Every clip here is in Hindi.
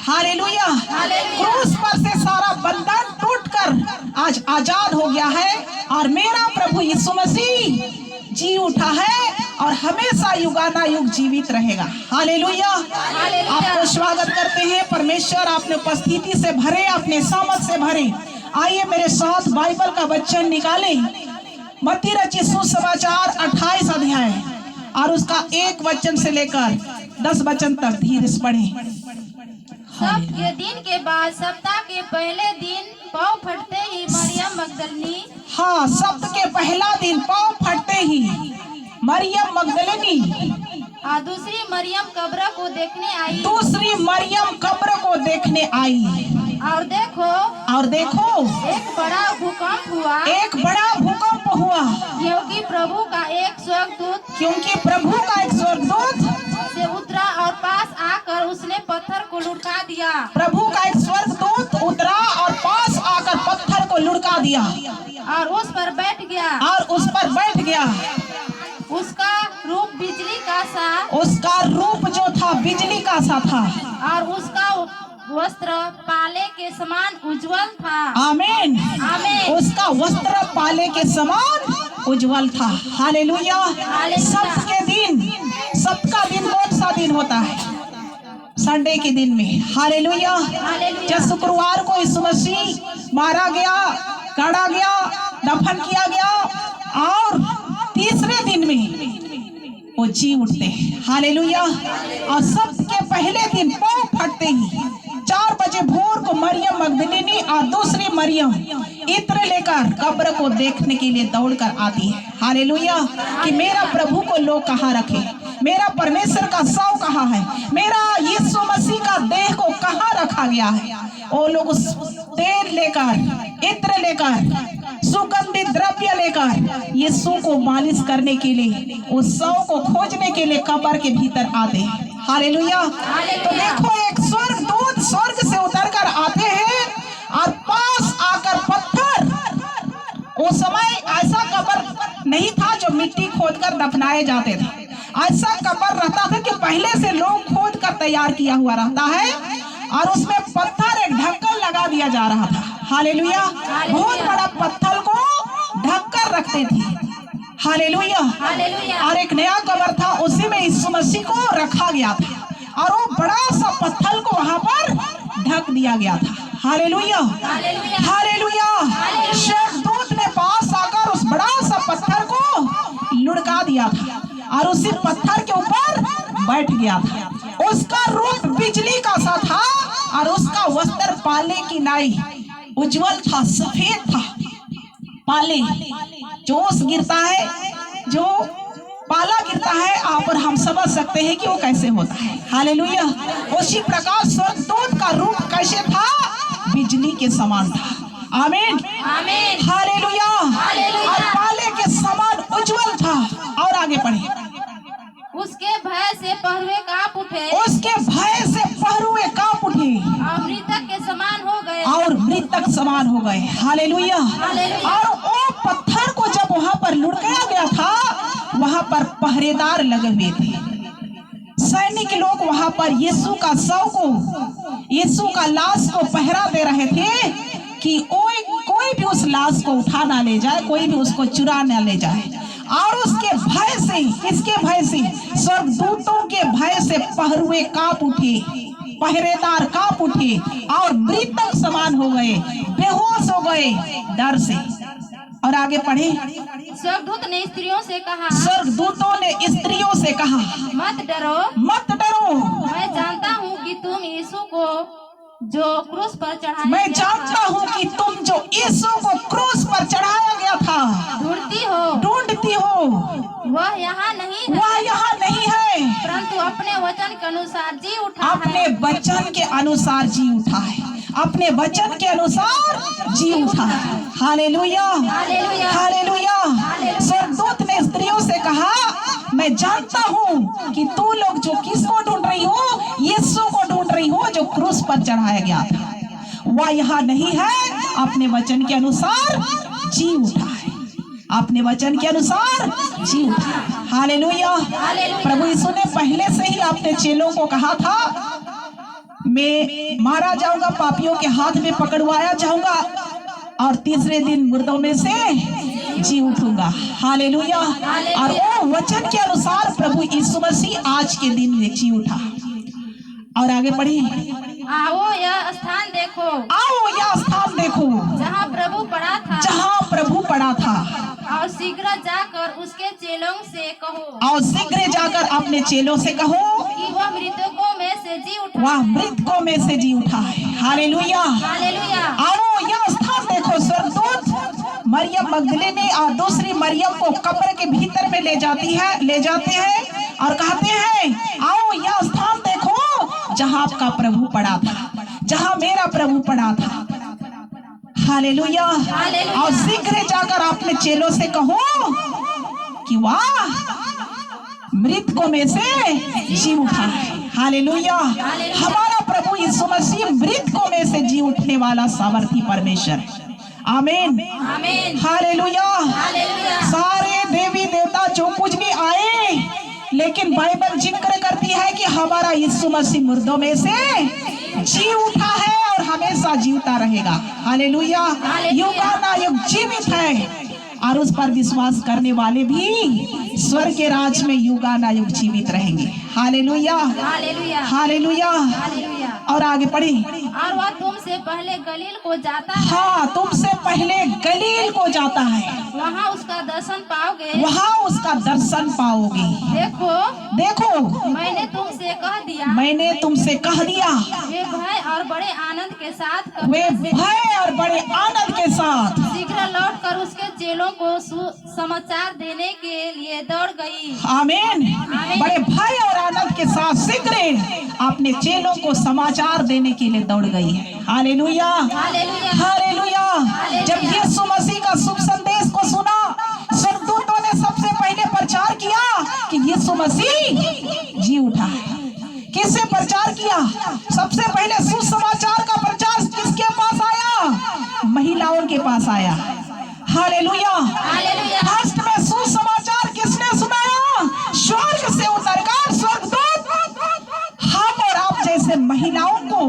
हालेलुया। क्रूस पर से सारा बंधन टूटकर आज आजाद हो गया है और मेरा प्रभु यीशु मसीह जी उठा है और हमेशा युगाना युग जीवित रहेगा। हालेलुया। आपको स्वागत करते हैं परमेश्वर, आपने उपस्थिति से भरे, अपने सामर्थ से भरे। आइए मेरे साथ बाइबल का वचन निकाले। मत्ती रचित सुसमाचार 28 अध्याय और उसका 1 वचन से लेकर 10 वचन तक धीरे से पढ़े। सप्त के दिन के बाद सप्ताह के पहले दिन पाँव फटते ही मरियम मगदलिनी, हाँ, सप्त के पहला दिन पाँव फटते ही मरियम मगदलिनी और दूसरी मरियम कब्र को देखने आई। दूसरी मरियम कब्र को देखने आई और देखो एक बड़ा भूकंप हुआ। एक बड़ा भूकंप हुआ क्योंकि प्रभु का एक स्वर्गदूत से उतरा और पास आकर उसने पत्थर को लुढ़का दिया। प्रभु का एक स्वर्गदूत उतरा और पास आकर पत्थर को लुढ़का दिया और उस पर बैठ गया। उसका रूप बिजली का सा, उसका रूप जो था बिजली का सा था और उसका वस्त्र पाले के समान उज्जवल था। आमीन। उसका वस्त्र पाले के समान उज्जवल था। हालेलुया। सप्त का दिन कौन सा दिन होता है? संडे के दिन में। हालेलुया। जब शुक्रवार को यीशु मसीह मारा गया, गाड़ा गया, दफन किया गया और तीसरे दिन में वो जी उठते हैं। हालेलुया। और सप्त के पहले दिन पाँव फटते ही 4 बजे भोर को मरियम मगदलिनी और दूसरी मरियम इत्र लेकर कब्र को देखने के लिए दौड़कर आती है। हालेलुया। कि मेरा प्रभु को लोग कहाँ रखे, मेरा परमेश्वर का शव कहाँ है, मेरा यीशु मसीह का देह को कहाँ रखा गया है। वो लोग उस तेल लेकर, इत्र लेकर, सुगंधित द्रव्य लेकर यीशु को मालिश करने के लिए, उस शव को खोजने के लिए कब्र के भीतर आते हैं। हालेलुया। तो देखो एक स्वर्गदूत स्वर्ग से उतरकर आते हैं और पास आकर पत्थर, उस समय ऐसा कब्र नहीं था जो मिट्टी खोदकर दफनाए जाते थे। ऐसा कब्र रहता था कि पहले से लोग खोद कर तैयार किया हुआ रहता है और उसमें पत्थर एक ढक्कन लगा दिया जा रहा था। हालेलुया। बहुत बड़ा पत्थर को ढककर रखते थे। हालेलुया। और एक नया कब्र था, उसी में यीशु मसीह को रखा गया था और वो बड़ा सा पत्थर को वहां पर ढक दिया गया था। हालेलुया। हालेलुया। स्वर्गदूत ने पास आकर उस बड़ा सा पत्थर को लुढ़का दिया था और उसी पत्थर के ऊपर बैठ गया था। उसका रूप बिजली का सा था और उसका वस्त्र पाले की नाई उज्जवल था, सफेद था। पाले जो ओस गिरता है, जो पाला गिरता है, आप और हम समझ सकते हैं कि वो कैसे होता है। हालेलुया। उसी प्रकार स्वर्गदूत का रूप कैसे था? बिजली के समान था। आमीन। हालेलुया। और पाले के समान उज्जवल था। और आगे पढ़े। उसके भय से पहरुए कांप उठे। और मृतक के समान हो गए। हालेलुया। और वो पत्थर को जब वहां पर लुढ़काया गया था, वहां पर पहरेदार लगे हुए थे। सैनिक लोग वहां पर यीशु का शव को, यीशु का लाश को पहरा दे रहे थे कि कोई भी उस लाश को उठा ना ले जाए, कोई भी उसको चुरा ना ले जाए। और उसके भय से, किसके भय से? स्वर्गदूतों के भय से पहरुए कांप उठे, पहरेदार कांप उठे और मृतक समान हो गए, बेहोश हो गए डर से। और आगे पढ़े। स्वर्गदूतों ने स्त्रियों से कहा, मत डरो। मैं जानता हूँ कि तुम यीशु को जो क्रूस पर चढ़ाया गया था ढूंढती हो। वह यहाँ नहीं है, परंतु अपने वचन के अनुसार जी उठा है। अपने वचन के अनुसार जी उठा है। अपने वचन के अनुसार जी उठा है। हालेलुया। हालेलुया। स्वर्गदूत ने स्त्रियों से कहा, मैं जानता हूँ कि तू लोग जो किसको ढूंढ रही हो, यीशु को ढूंढ रही हो जो क्रूस पर चढ़ाया गया था। वह यहाँ नहीं है, अपने वचन के अनुसार जी उठा है। अपने वचन के अनुसार जी उठा है। हालेलुया। प्रभु यीशु ने पहले से ही अपने चेलों को कहा था, मैं मारा जाऊंगा, पापियों के हाथ में पकड़वाया जाऊंगा और तीसरे दिन मुर्दों में से जी उठूंगा। हालेलुया। और वो वचन के अनुसार प्रभु यीशु मसीह आज के दिन में जी उठा। और आगे बढ़े, आओ यह स्थान देखो, आओ यह स्थान देखो जहाँ प्रभु पड़ा था, जहाँ प्रभु पड़ा था, और शीघ्र जाकर उसके चेलों से कहो, और शीघ्र जाकर अपने चेलों से कहो कि वह मृतकों में से जी उठा, वह मृतकों में से जी उठा है। हालेलुया। हालेलुया। आओ यह स्थान देखो। स्वर्गदूत मरियम मगदलीनी और दूसरी मरियम को कब्र के भीतर में ले जाते हैं और कहते हैं आओ यह स्थान देखो जहाँ आपका प्रभु पड़ा था, जहाँ मेरा प्रभु पड़ा था। हालेलुया। और शीघ्र जाकर अपने चेलों से कहो कि वाह मृतकों में से जी उठा है। हालेलुया। हमारा प्रभु यीशु मसीह मृतकों में से जी उठने वाला सामर्थी परमेश्वर है। आमीन, आमीन। हालेलुया। सारे देवी देवता जो कुछ भी आए, लेकिन बाइबल जिक्र करती है कि हमारा यीशु मसीह मुर्दों में से जी उठा है और हमेशा जीवता रहेगा। हालेलुया। युगानुयुग जीवित है और उस पर विश्वास करने वाले भी स्वर्ग के राज में युगानुयुग जीवित रहेंगे। Hallelujah, hallelujah, hallelujah. हालेलुया। और आगे पढ़े, और वह तुमसे पहले गलील को जाता है, हाँ तुमसे पहले गलील को जाता है, वहाँ उसका दर्शन पाओगे, वहाँ उसका दर्शन पाओगे। देखो, देखो मैंने तुमसे कह दिया, मैंने तुमसे कह दिया, वे भय और बड़े आनंद के साथ वे भय और बड़े आनंद के साथ शीघ्र लौटकर उसके चेलों को समाचार देने के लिए दौड़ गई। आमीन। बड़े भय और आनंद के साथ शीघ्र अपने चेलों को समाचार देने के लिए दौड़ गई है। Hallelujah, hallelujah, hallelujah. जब यीशु मसीह का शुभ संदेश को सुना, स्वर्गदूतों ने सबसे पहले प्रचार किया कि यीशु मसीह जी उठा है। किससे प्रचार किया? सबसे पहले सुसमाचार का प्रचार किसके पास आया? महिलाओं के पास आया। Hallelujah, hallelujah. फर्स्ट में सुसमाचार किसने सुनाया? स्वर्ग से उतरकर स्वर्गदूत हम और आप जैसे महिलाओं को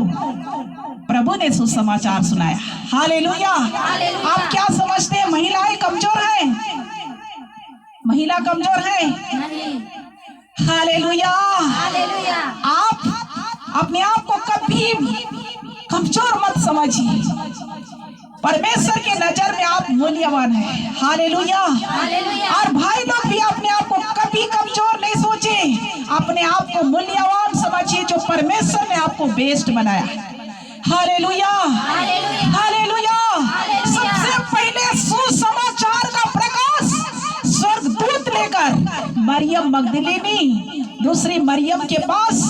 प्रभु ने सुसमाचार सुनाया। हालेलुया। आप क्या समझते हैं महिलाएं कमजोर हैं? महिला कमजोर है? नहीं। हालेलुया। हालेलुया। आप अपने आप को कभी कमजोर मत समझिए। परमेश्वर के नजर में आप मूल्यवान हैं। हालेलुया। हालेलुया। और भाई लोग भी अपने आप को कभी कमजोर नहीं सोचे, अपने आप को मूल्यवान समझिए जो परमेश्वर ने आपको बेस्ट बनाया। Hallelujah, hallelujah. हालेलुया। सबसे पहले सुसमाचार का प्रकाश स्वर्गदूत लेकर मरियम मगदलीनी दूसरी मरियम के पास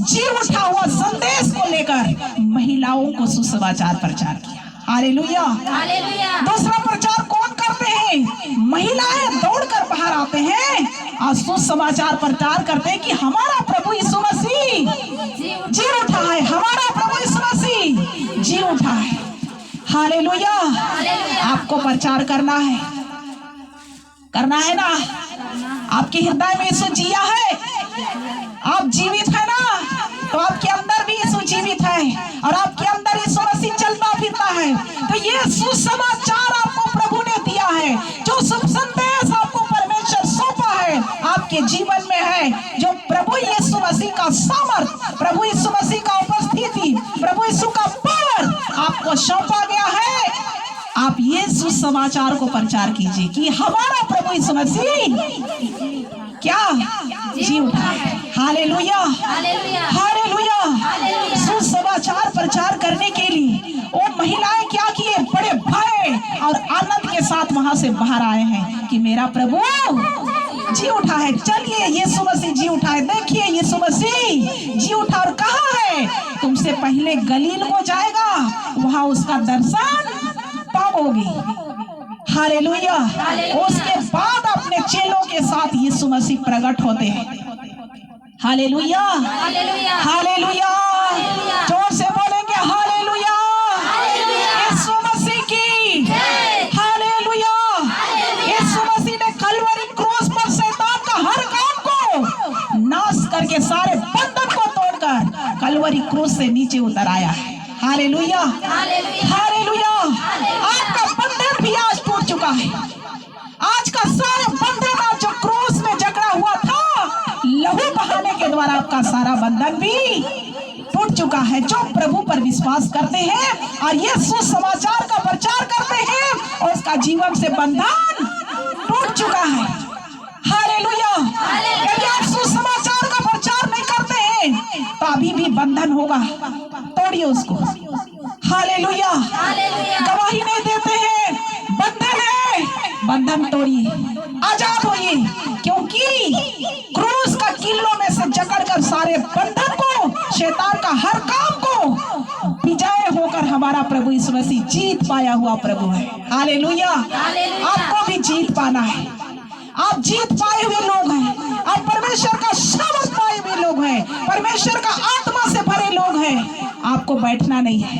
जी उठा हुआ संदेश को लेकर महिलाओं को सुसमाचार प्रचार किया। Hallelujah, hallelujah. दूसरा प्रचार कौन करते हैं? महिलाएं दौड़कर बाहर आते हैं और सुसमाचार प्रचार करते हैं कि हमारा प्रभु यीशु मसीह जी उठा है, हमारा प्रभु यीशु मसीह जी उठा है। हालेलुया। आपको प्रचार करना है ना? आपके हृदय में यीशु जिया है, आप जीवित है ना, तो आपके अंदर भी यीशु जीवित है और आपके अंदर यीशु मसीह चलता फिरता है। तो ये सुसमाचार आपको प्रभु ने दिया है, जो शुभ संदेश आपको परमेश्वर सौंपा है आपके जीवन में है, जो प्रभु यीशु मसीह का सामर्थ, प्रभु यीशु मसीह का उपस्थिति, प्रभु यीशु का पावर आपको सौंपा गया है। आप ये सुसमाचार को प्रचार कीजिए कि हमारा प्रभु यीशु मसीह क्या जी उठा है। Hallelujah, hallelujah. हालेलुया। सुसमाचार प्रचार करने के लिए वो महिलाएं क्या किए? बड़े भय और आनंद के साथ वहां से बाहर आए हैं कि मेरा प्रभु जी उठा है। चलिए यीशु मसीह जी उठा है, देखिए यीशु मसीह जी उठा और कहाँ है? तुमसे पहले गलील को जाएगा, वहां उसका दर्शन पाओगे। हालेलुया। उसके बाद अपने चेलों के साथ यीशु मसीह प्रकट होते हैं। Hallelujah, hallelujah. हालेलुया। जोर से बोलेंगे हालेलुया, यीशु मसीह की हालेलुया। यीशु मसीह ने कलवरी क्रूस पर शैतान का हर काम को नाश करके, सारे बंधन को तोड़कर कलवरी क्रूस से नीचे उतर आया है। Hallelujah, hallelujah. आपका बंधन भी आज टूट चुका है। आज का सारा बंधन आज जो क्रूस में जकड़ा हुआ था, लहू बहाने के द्वारा आपका सारा बंधन भी टूट चुका है। जो प्रभु पर विश्वास करते हैं और ये सुसमाचार का प्रचार करते हैं, और उसका जीवन से बंधन टूट चुका है। हालेलुया। यदि आप सुसमाचार का प्रचार नहीं करते हैं तो अभी भी बंधन होगा, तोड़िए उसको। हालेलुया। गवाही नहीं देते हैं, बंधन है, बंधन तोड़िए, आजाद होइए, क्योंकि क्रूस का किल्लों में से जकड़कर सारे बंधन को, शैतान का हर काम को विजय होकर हमारा प्रभु यीशु मसीह जीत पाया हुआ प्रभु है। हालेलुया। आपको भी जीत पाना है। आप जीत पाए हुए लोग हैं, आप परमेश्वर का सामर्थ पाए हुए लोग हैं, परमेश्वर का आत्मा से भरे लोग हैं। आपको बैठना नहीं है।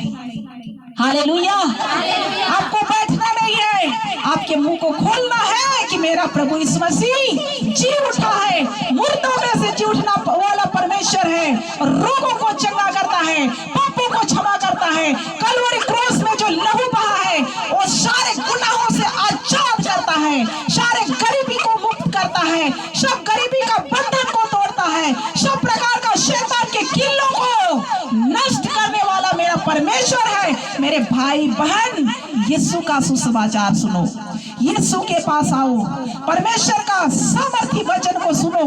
हालेलुया। आपको बैठना नहीं है, आपके मुंह को खोलना है कि मेरा प्रभु यीशु मसीह जी उठा है, मुर्दों में से जी उठना वाला परमेश्वर है, रोगों को चंगा करता है, पापों को क्षमा करता है, कलवरी क्रूस में जो लहू बहा है वो सारे गुनाहों से आजाद करता है, सारे गरीबी को मुक्त करता है, सब गरीबी का बंधन को तोड़ता है, सब प्रकार का शैतान के किल्लों को नष्ट करने वाला मेरा परमेश्वर है। मेरे भाई बहन, यीशु का सुसमाचार सुनो, यीशु के पास आओ, परमेश्वर का सामर्थी वचन को सुनो,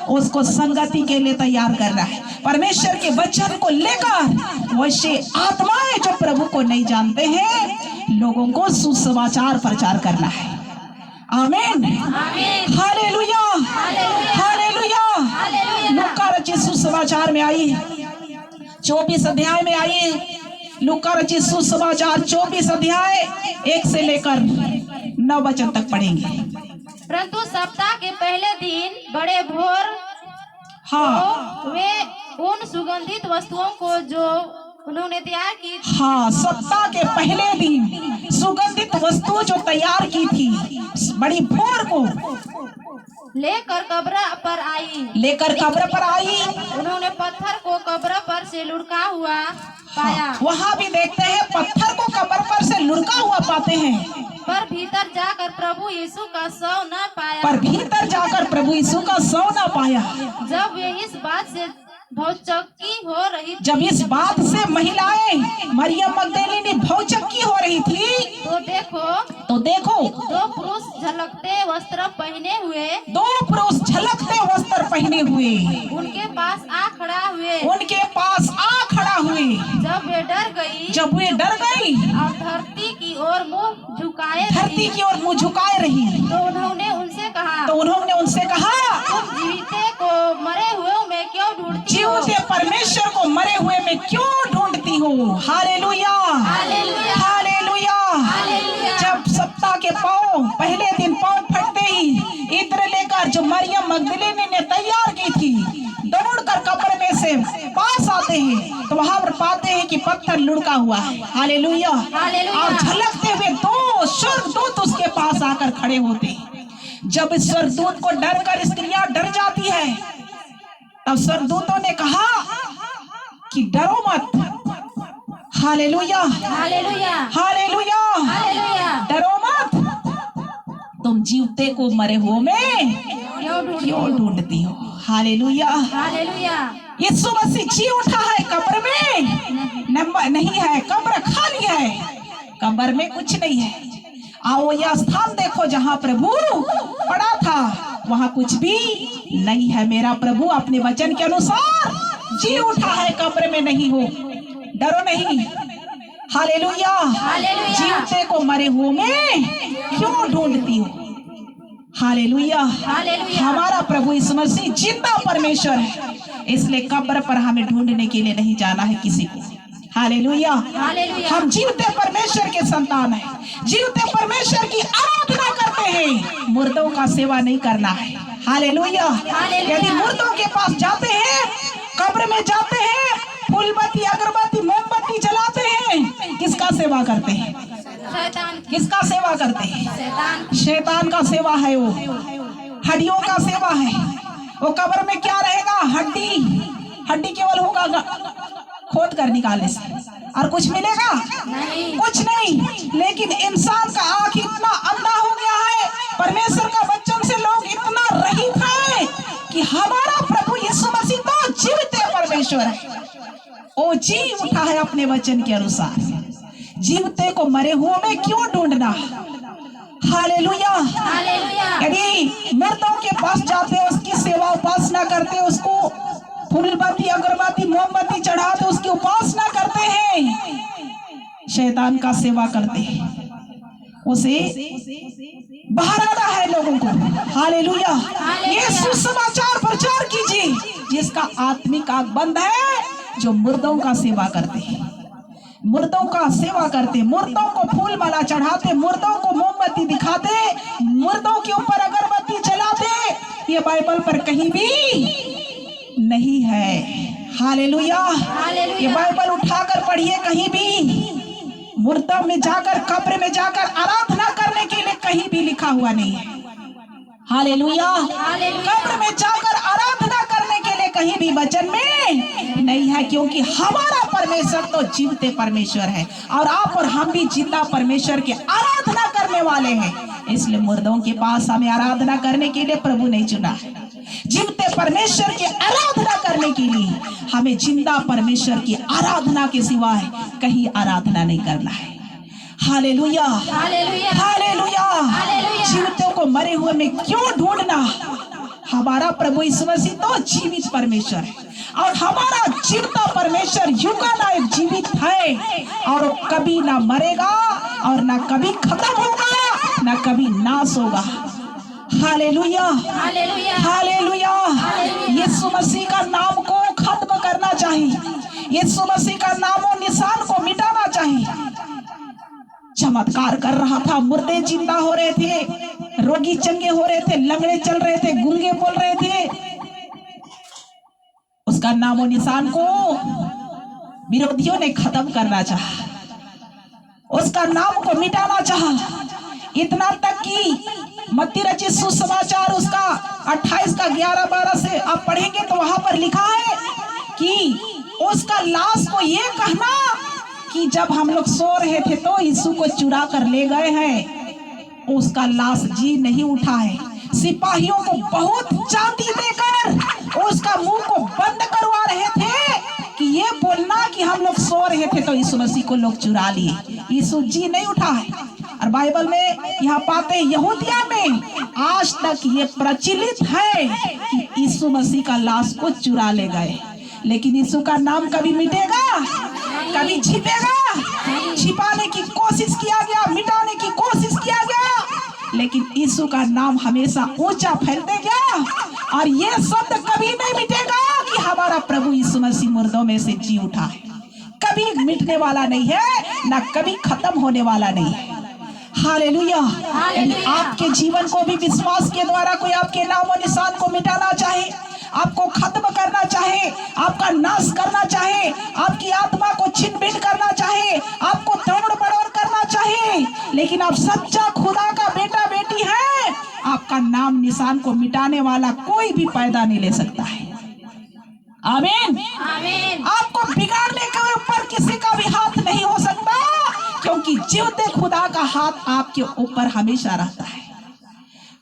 उसको संगति के लिए तैयार कर रहा है। परमेश्वर के वचन को लेकर वैसे आत्माएं जो प्रभु को नहीं जानते हैं, लोगों को सुसमाचार प्रचार करना है। आमीन, हालेलुया, हालेलुया। लूका रचित सुसमाचार में आई 24 अध्याय में आई, लूका रचित सुसमाचार 24 अध्याय 1 से लेकर 9 वचन तक पढ़ेंगे। परंतु सप्ताह के पहले दिन बड़े भोर हाँ, वे उन सुगंधित वस्तुओं को जो उन्होंने तैयार की, हाँ, सप्ताह के पहले दिन सुगंधित वस्तु जो तैयार की थी, बड़ी भोर को लेकर कब्र पर आई। उन्होंने पत्थर को कब्र पर से लुढ़का हुआ पाया। हाँ, वहाँ भी देखते हैं पत्थर को कब्र पर से लुढ़का हुआ पाते हैं, पर भीतर जाकर प्रभु यीशु का शव न पाया। जब वे इस बात से भौचक्की हो रही थी, जब इस बात से महिलाएं मरियम मगदलीनी भौचक्की हो रही थी, तो देखो 2 पुरुष झलकते वस्त्र पहने हुए उनके पास आ खड़ा हुए। जब वे डर गई और धरती की ओर मुंह झुकाए रही, तो उन्होंने उनसे कहा, तुम जीविते को मरे हुए में क्यों ढूंढती हो? जीवते परमेश्वर को मरे हुए में क्यों ढूंढती हो? Hallelujah, hallelujah. जब सप्ताह के पहले दिन पाँव फटते ही इत्र लेकर जो मरियम मगदलीनी ने तैयार की थी, दौड़कर कब्र में से पास आते हैं, तो वहां पर पाते हैं कि पत्थर लुढ़का हुआ है। हालेलुया। और झलकते हुए 2 स्वर्गदूत उसके पास आकर खड़े होते हैं। जब इस स्वर्गदूत को डर कर स्त्रियां डर जाती है, तब स्वर्गदूतों ने कहा कि डरो मत। हालेलुया, हालेलुया, डरो मत, तुम जीवते को मरे हुए में क्यों ढूंढती हो? हालेलुया। यीशु मसीह जी उठा है, कब्र में नहीं है, कब्र खाली है, कब्र में कुछ नहीं है। आओ यह स्थान देखो जहाँ प्रभु पड़ा था, वहाँ कुछ भी नहीं है। मेरा प्रभु अपने वचन के अनुसार जी उठा है, कब्र में नहीं हो, डरो नहीं। हालेलुया। जीवते को मरे हुए में क्यों ढूंढती हो? हालेलुया। हमारा प्रभु यीशु मसीह जिंदा परमेश्वर है, इसलिए कब्र पर हमें ढूंढने के लिए नहीं जाना है किसी को। हालेलुया। हम जीवते परमेश्वर के संतान हैं, जीवते परमेश्वर की आराधना करते हैं, मुर्दों का सेवा नहीं करना है। हालेलुया। यदि मुर्दों के पास जाते हैं, कब्र में जाते हैं, फूलबत्ती अगरबत्ती मोमबत्ती जलाते हैं, किसका सेवा करते हैं? किसका सेवा करते हैं? शैतान का सेवा है, वो हड्डियों का सेवा है। वो कब्र में क्या रहेगा? हड्डी हड्डी केवल होगा खोद कर निकालने से, और कुछ मिलेगा नहीं। कुछ नहीं। लेकिन इंसान का आंख इतना अंधा हो गया है, परमेश्वर का वचन से लोग इतना रहित है कि हमारा प्रभु यीशु मसीह तो जीवते परमेश्वर है। वो जी उठा है अपने वचन के अनुसार। जीवते को मरे हुए में क्यों ढूंढना। हालेलुया। यदि मर्दों के पास जाते, उसकी सेवा उपासना करते, उसको फूलबत्ती अगरबत्ती मोमबत्ती चढ़ाते, उसकी उपासना करते हैं, शैतान का सेवा करते हैं, उसे बाहर आना है लोगों को। हालेलुया। ये सुसमाचार प्रचार कीजिए जिसका आत्मिक आंख बंद है, जो मुर्दों का सेवा करते हैं, मुर्दों का सेवा करते, मुर्दों को फूल माला चढ़ाते, मुर्दों को मोमबत्ती दिखाते, मुर्दों के ऊपर अगरबत्ती चलाते। ये बाइबल पर कहीं भी नहीं है। हालेलुया। ये बाइबल उठाकर पढ़िए, कहीं भी मुर्दों में जाकर, कब्र में जाकर आराधना करने के लिए कहीं भी लिखा हुआ नहीं है। हालेलुया। कब्र में जाकर आराधना करने के लिए कहीं भी वचन में नहीं है, क्योंकि हमारा परमेश्वर तो जीवते परमेश्वर है, और आप और हम भी जिंदा परमेश्वर के आराधना करने वाले हैं। इसलिए मुर्दों के पास हमें आराधना करने के लिए प्रभु नहीं चुना है। जीवते परमेश्वर की आराधना करने के लिए हमें जिंदा परमेश्वर की आराधना के सिवाय कहीं आराधना नहीं करना है। हालेलुया। हालेलुया। जीवतों को मरे हुए में क्यों ढूंढना। हमारा प्रभु यीशु मसीह तो जीवित परमेश्वर है, और हमारा जीवता परमेश्वर युगानायक जीवित है, और वो कभी ना मरेगा, और ना कभी खत्म होगा, ना कभी नाश होगा। हालेलुया। हालेलुया। यीशु मसीह का नाम को खत्म करना चाहिए, यीशु मसीह का नाम और निशान को मिटाना चाहिए। चमत्कार कर रहा था, मुर्दे जिंदा हो रहे थे, रोगी चंगे हो रहे थे, लंगड़े चल रहे थे, गूंगे बोल रहे थे। उसका नाम और निशान को विरोधियों ने खत्म करना चाहा, उसका नाम को मिटाना चाहा। इतना तक कि मत्ती रचित सुसमाचार उसका 28 का 11-12 से आप पढ़ेंगे तो वहां पर लिखा है कि उसका लाश को ये कहना कि जब हम लोग सो रहे थे तो यीशु को चुरा कर ले गए हैं, उसका लाश जी नहीं उठा है। सिपाहियों को बहुत चांदी देकर उसका मुंह को बंद करवा रहे थे कि ये बोलना कि हम लोग सो रहे थे तो यीशु मसीह को लोग चुरा लिए। यीशु जी नहीं उठा है। और बाइबल में यहाँ पाते हैं, यहूदिया में आज तक ये प्रचलित है कि यीशु मसीह का लाश को चुरा ले गए, लेकिन यीशु का नाम कभी मिटेगा, कभी छिपेगा। छिपाने की कोशिश किया गया, मिटाने की कोशिश किया गया, लेकिन यीशु का नाम हमेशा ऊंचा फैलते गया, और ये शब्द कभी नहीं मिटेगा कि हमारा प्रभु यीशु मसीह मुर्दों में से जी उठा है। कभी मिटने वाला नहीं है, ना कभी खत्म होने वाला नहीं है। हालेलुया। आपके जीवन को भी विश्वास के द्वारा कोई आपके नाम और निशान को मिटाना चाहे, आपको खत्म करना चाहे, आपका नाश करना चाहे, आपकी आत्मा को छिन-भिन करना चाहे, आपको तोड़-मरोड़ करना चाहे, लेकिन आप सच्चा खुदा का बेटा बेटी है, आपका नाम निशान को मिटाने वाला कोई भी पैदा नहीं ले सकता है। आमीन। आपको बिगाड़ने के ऊपर किसी का भी हाथ नहीं हो सकता, क्योंकि जीवते खुदा का हाथ आपके ऊपर हमेशा रहता है।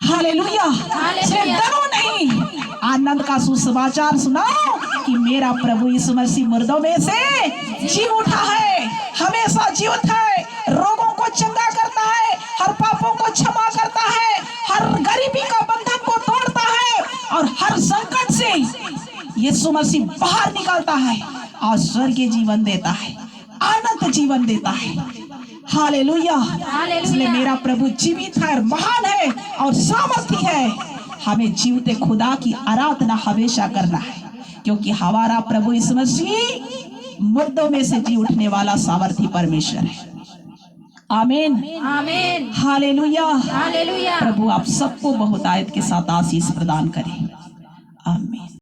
हालेलुया। डरो नहीं, आनंद का सुसमाचार सुनाओ कि मेरा प्रभु यीशु मसीह मुर्दों में से जी उठा है, हमेशा जीवित है, रोगों को चंगा करता है, हर पापों को क्षमा करता है, हर गरीबी का बंधन को तोड़ता है, और हर संकट से यीशु मसीह बाहर निकालता है और स्वर्गीय जीवन देता है, अनंत जीवन देता है। हालेलुया। इसलिए मेरा प्रभु जीवित है, महान है और सामर्थी है। हमें जीवते खुदा की आराधना हमेशा करना है, क्योंकि हमारा प्रभु यीशु मसीह मुर्दों में से जी उठने वाला सामर्थी परमेश्वर है। आमीन। हालेलुया। प्रभु आप सबको बहुतायत के साथ आशीष प्रदान करें। आमीन।